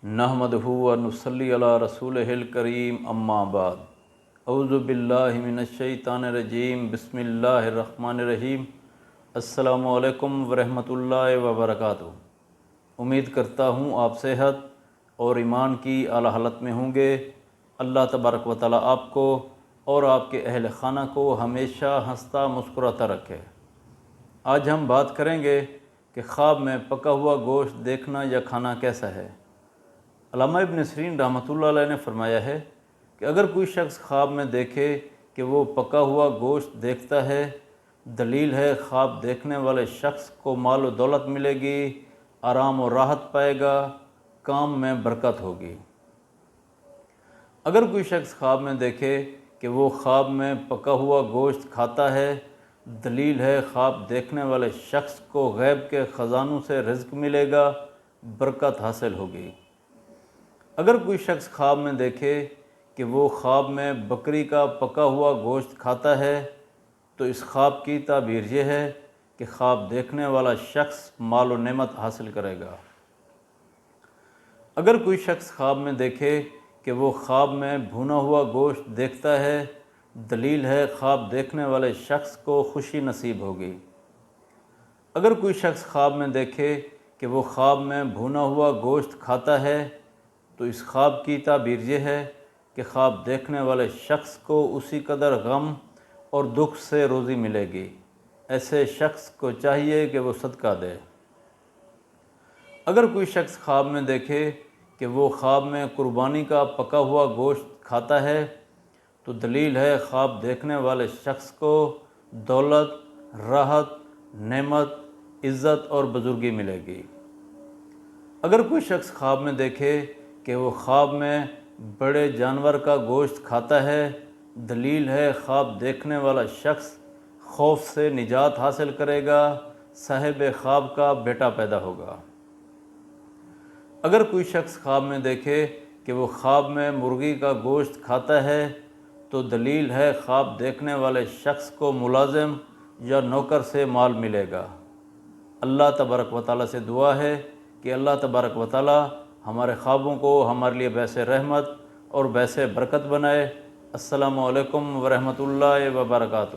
نحمدہ و نصلی علی رسولہ الکریم اما بعد اعوذ باللہ من الشیطان الرجیم بسم اللہ الرحمن الرحیم السلام علیکم ورحمۃ اللہ وبرکاتہ۔ امید کرتا ہوں آپ صحت اور ایمان کی اعلیٰ حالت میں ہوں گے۔ اللہ تبارک و تعالیٰ آپ کو اور آپ کے اہل خانہ کو ہمیشہ ہنستا مسکراتا رکھے۔ آج ہم بات کریں گے کہ خواب میں پکا ہوا گوشت دیکھنا یا کھانا کیسا ہے۔ علامہ ابن سیرین رحمۃ اللہ علیہ نے فرمایا ہے کہ اگر کوئی شخص خواب میں دیکھے کہ وہ پکا ہوا گوشت دیکھتا ہے، دلیل ہے خواب دیکھنے والے شخص کو مال و دولت ملے گی، آرام و راحت پائے گا، کام میں برکت ہوگی۔ اگر کوئی شخص خواب میں دیکھے کہ وہ خواب میں پکا ہوا گوشت کھاتا ہے، دلیل ہے خواب دیکھنے والے شخص کو غیب کے خزانوں سے رزق ملے گا، برکت حاصل ہوگی۔ اگر کوئی شخص خواب میں دیکھے کہ وہ خواب میں بکری کا پکا ہوا گوشت کھاتا ہے، تو اس خواب کی تعبیر یہ ہے کہ خواب دیکھنے والا شخص مال و نعمت حاصل کرے گا۔ اگر کوئی شخص خواب میں دیکھے کہ وہ خواب میں بھونا ہوا گوشت دیکھتا ہے، دلیل ہے خواب دیکھنے والے شخص کو خوشی نصیب ہوگی۔ اگر کوئی شخص خواب میں دیکھے کہ وہ خواب میں بھونا ہوا گوشت کھاتا ہے، تو اس خواب کی تعبیر یہ ہے کہ خواب دیکھنے والے شخص کو اسی قدر غم اور دکھ سے روزی ملے گی۔ ایسے شخص کو چاہیے کہ وہ صدقہ دے۔ اگر کوئی شخص خواب میں دیکھے کہ وہ خواب میں قربانی کا پکا ہوا گوشت کھاتا ہے، تو دلیل ہے خواب دیکھنے والے شخص کو دولت، راحت، نعمت، عزت اور بزرگی ملے گی۔ اگر کوئی شخص خواب میں دیکھے کہ وہ خواب میں بڑے جانور کا گوشت کھاتا ہے، دلیل ہے خواب دیکھنے والا شخص خوف سے نجات حاصل کرے گا، صاحب خواب کا بیٹا پیدا ہوگا۔ اگر کوئی شخص خواب میں دیکھے کہ وہ خواب میں مرغی کا گوشت کھاتا ہے، تو دلیل ہے خواب دیکھنے والے شخص کو ملازم یا نوکر سے مال ملے گا۔ اللہ تبارک و تعالیٰ سے دعا ہے کہ اللہ تبارک و تعالیٰ ہمارے خوابوں کو ہمارے لیے باعث رحمت اور باعث برکت بنائے۔ السلام علیکم ورحمۃ اللہ وبرکاتہ۔